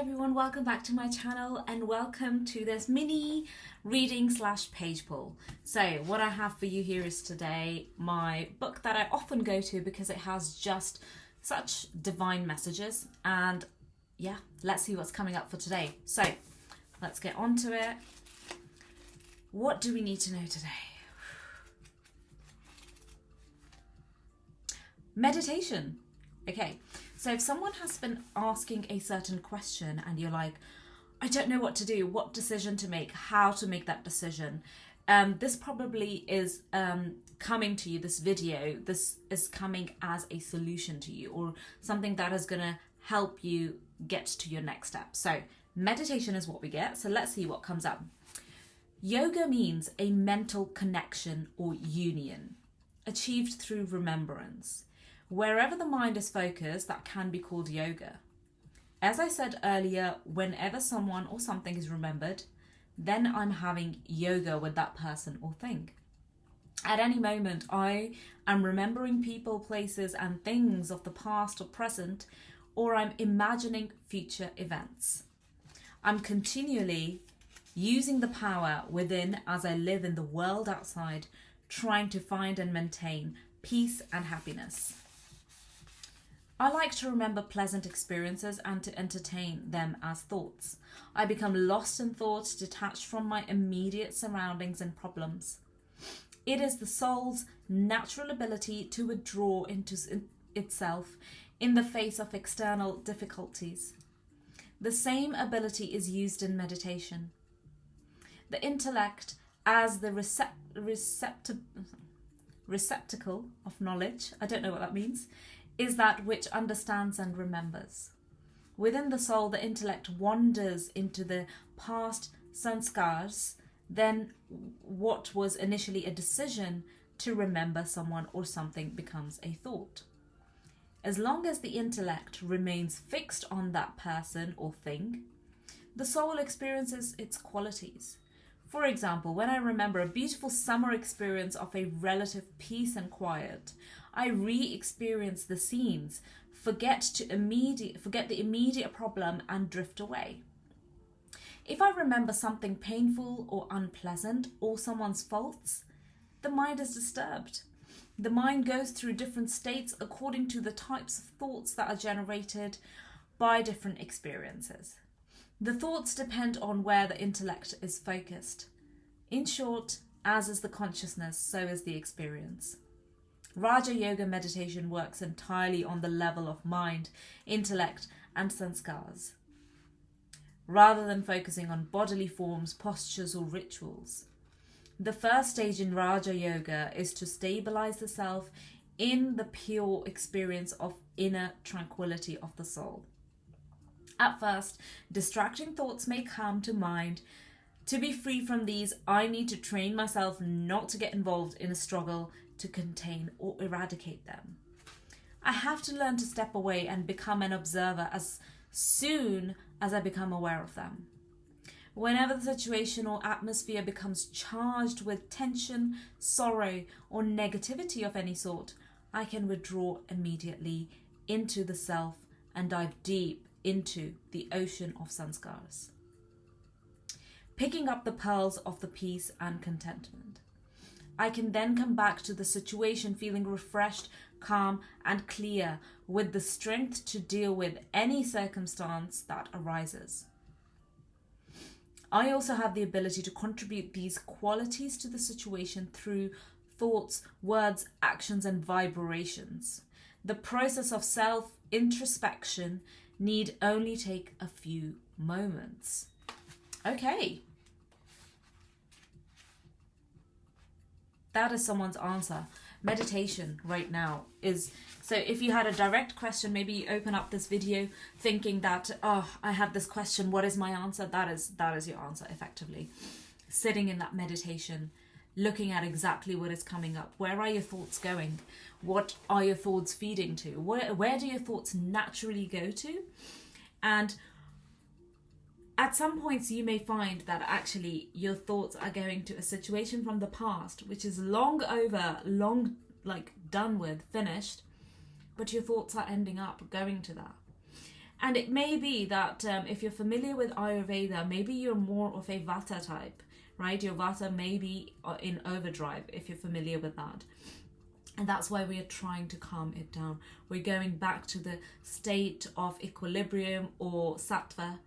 everyone, welcome back to my channel and welcome to this mini reading / page pull. So what I have for you here is today my book that I often go to because it has just such divine messages, and yeah, let's see what's coming up for today. So let's get on to it. What do we need to know today? Meditation. Okay, so if someone has been asking a certain question and you're like, I don't know what to do, what decision to make, how to make that decision, this probably is coming to you, this video, this is coming as a solution to you or something that is going to help you get to your next step. So meditation is what we get. So let's see what comes up. Yoga means a mental connection or union achieved through remembrance. Wherever the mind is focused, that can be called yoga. As I said earlier, whenever someone or something is remembered, then I'm having yoga with that person or thing. At any moment, I am remembering people, places, and things of the past or present, or I'm imagining future events. I'm continually using the power within as I live in the world outside, trying to find and maintain peace and happiness. I like to remember pleasant experiences and to entertain them as thoughts. I become lost in thought, detached from my immediate surroundings and problems. It is the soul's natural ability to withdraw into itself in the face of external difficulties. The same ability is used in meditation. The intellect, as the receptacle of knowledge, I don't know what that means, is that which understands and remembers. Within the soul, the intellect wanders into the past sanskars, then what was initially a decision to remember someone or something becomes a thought. As long as the intellect remains fixed on that person or thing, the soul experiences its qualities. For example, when I remember a beautiful summer experience of a relative peace and quiet, I re-experience the scenes, forget the immediate problem and drift away. If I remember something painful or unpleasant or someone's faults, the mind is disturbed. The mind goes through different states according to the types of thoughts that are generated by different experiences. The thoughts depend on where the intellect is focused. In short, as is the consciousness, so is the experience. Raja Yoga meditation works entirely on the level of mind, intellect, and sanskars, rather than focusing on bodily forms, postures, or rituals. The first stage in Raja Yoga is to stabilize the self in the pure experience of inner tranquility of the soul. At first, distracting thoughts may come to mind. To be free from these, I need to train myself not to get involved in a struggle to contain or eradicate them. I have to learn to step away and become an observer as soon as I become aware of them. Whenever the situation or atmosphere becomes charged with tension, sorrow, or negativity of any sort, I can withdraw immediately into the self and dive deep into the ocean of sanskars, picking up the pearls of the peace and contentment. I can then come back to the situation feeling refreshed, calm, and clear, with the strength to deal with any circumstance that arises. I also have the ability to contribute these qualities to the situation through thoughts, words, actions, and vibrations. The process of self-introspection need only take a few moments. Okay. That is someone's answer. Meditation right now is, so if you had a direct question, maybe you open up this video thinking that, oh, I have this question, what is my answer? That is your answer, effectively. Sitting in that meditation, looking at exactly what is coming up. Where are your thoughts going? What are your thoughts feeding to? Where do your thoughts naturally go to? And at some points you may find that actually your thoughts are going to a situation from the past, which is long over, done with, finished, but your thoughts are ending up going to that. And it may be that if you're familiar with Ayurveda, maybe you're more of a Vata type, right? Your Vata may be in overdrive, if you're familiar with that. And that's why we are trying to calm it down. We're going back to the state of equilibrium or sattva,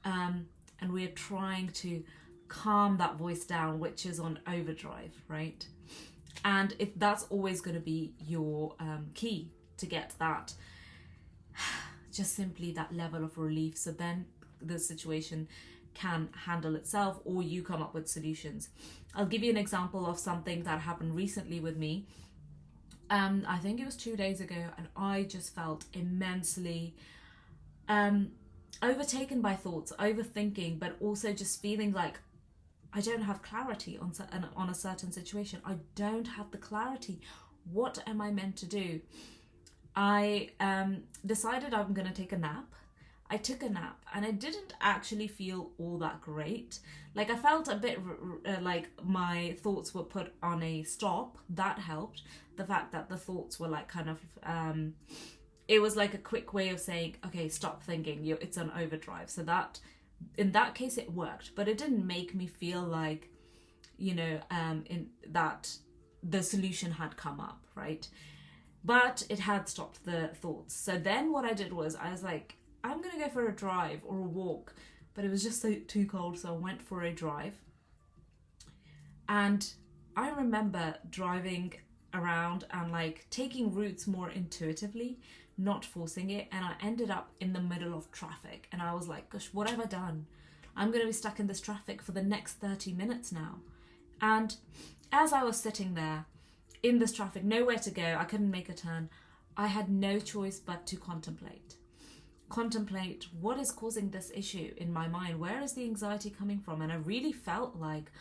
and we're trying to calm that voice down, which is on overdrive, right? And if that's always going to be your key to get that, just simply that level of relief. So then the situation can handle itself, or you come up with solutions. I'll give you an example of something that happened recently with me. I think it was 2 days ago, and I just felt immensely overtaken by thoughts, overthinking, but also just feeling like I don't have clarity on a certain situation. I don't have the clarity. What am I meant to do? I decided I'm going to take a nap. I took a nap, and I didn't actually feel all that great. Like, I felt a bit like my thoughts were put on a stop. That helped. The fact that the thoughts were like kind of, it was like a quick way of saying, okay, stop thinking. It's on overdrive. So that, in that case, it worked. But it didn't make me feel like, in that the solution had come up, right? But it had stopped the thoughts. So then what I did was, I was like, I'm going to go for a drive or a walk. But it was just too cold, so I went for a drive. And I remember driving around and like taking routes more intuitively, not forcing it. And I ended up in the middle of traffic. And I was like, gosh, what have I done? I'm going to be stuck in this traffic for the next 30 minutes now. And as I was sitting there in this traffic, nowhere to go, I couldn't make a turn, I had no choice but to contemplate what is causing this issue in my mind. Where is the anxiety coming from? And I really felt like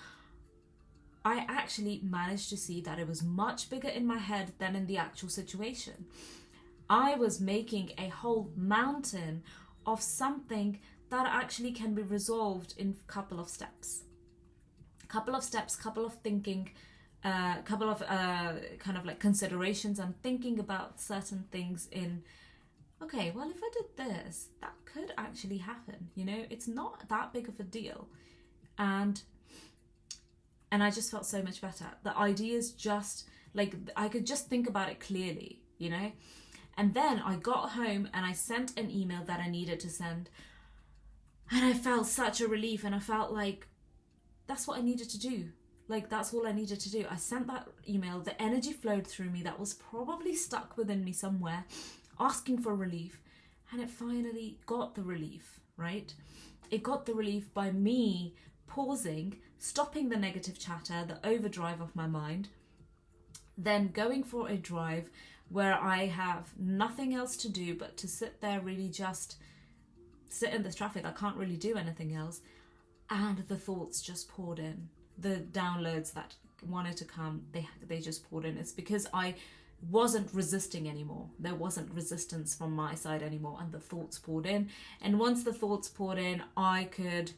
I actually managed to see that it was much bigger in my head than in the actual situation. I was making a whole mountain of something that actually can be resolved in a couple of steps, couple of thinking, couple of kind of like considerations and thinking about certain things in, okay, well, if I did this, that could actually happen. It's not that big of a deal. And I just felt so much better. The ideas just, like, I could just think about it clearly, And then I got home and I sent an email that I needed to send. And I felt such a relief, and I felt like that's what I needed to do. Like, that's all I needed to do. I sent that email, the energy flowed through me that was probably stuck within me somewhere, asking for relief, and it finally got the relief, right? It got the relief by me pausing, stopping the negative chatter, the overdrive of my mind, then going for a drive where I have nothing else to do but to sit there, really just sit in this traffic. I can't really do anything else. And the thoughts just poured in. The downloads that wanted to come, they just poured in. It's because I wasn't resisting anymore. There wasn't resistance from my side anymore, and the thoughts poured in. And once the thoughts poured in, I could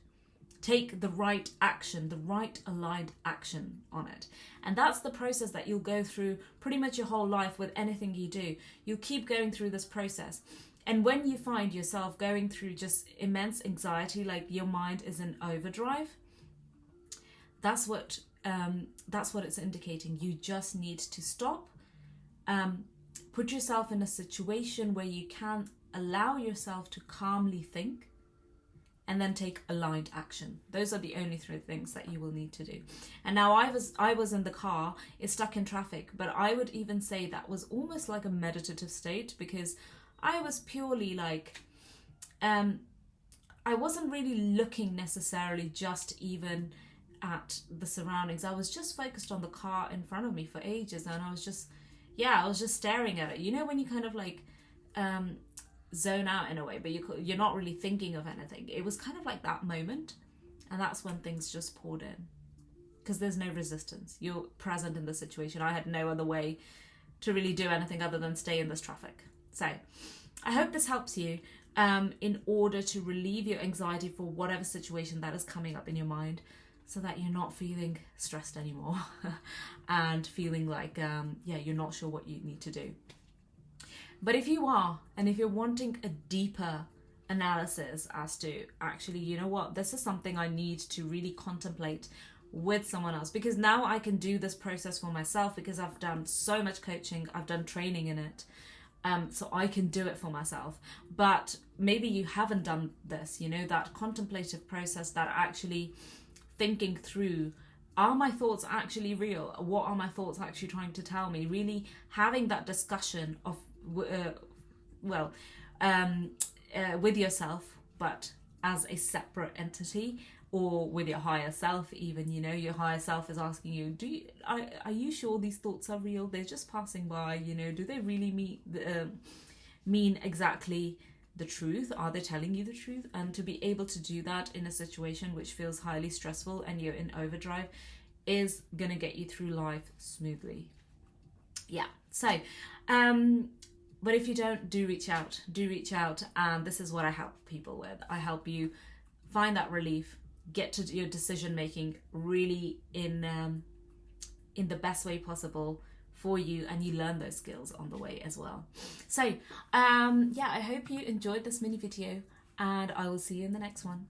take the right action, the right aligned action on it. And that's the process that you'll go through pretty much your whole life with anything you do. You'll keep going through this process. And when you find yourself going through just immense anxiety, like your mind is in overdrive, that's what it's indicating. You just need to stop. Put yourself in a situation where you can allow yourself to calmly think, and then take aligned action. Those are the only three things that you will need to do. And now I was in the car, it's stuck in traffic, but I would even say that was almost like a meditative state, because I was purely like, I wasn't really looking necessarily just even at the surroundings. I was just focused on the car in front of me for ages, and I was just staring at it. When you kind of like zone out in a way, but you're not really thinking of anything. It was kind of like that moment, and that's when things just poured in, because there's no resistance. You're present in the situation. I had no other way to really do anything other than stay in this traffic. So I hope this helps you in order to relieve your anxiety for whatever situation that is coming up in your mind, so that you're not feeling stressed anymore and feeling like you're not sure what you need to do. But if you are, and if you're wanting a deeper analysis as to actually, you know what, this is something I need to really contemplate with someone else, because now I can do this process for myself because I've done so much coaching, I've done training in it. So I can do it for myself. But maybe you haven't done this, you know, that contemplative process, that actually thinking through, are my thoughts actually real? What are my thoughts actually trying to tell me? Really having that discussion of, with yourself, but as a separate entity, or with your higher self even, you know, your higher self is asking you, are you sure these thoughts are real? They're just passing by, you know, do they really mean exactly the truth? Are they telling you the truth? And to be able to do that in a situation which feels highly stressful and you're in overdrive is gonna get you through life smoothly. Yeah, so but if you don't, do reach out, and this is what I help people with. I help you find that relief, get to your decision making really in the best way possible for you, and you learn those skills on the way as well. So yeah, I hope you enjoyed this mini video, and I will see you in the next one.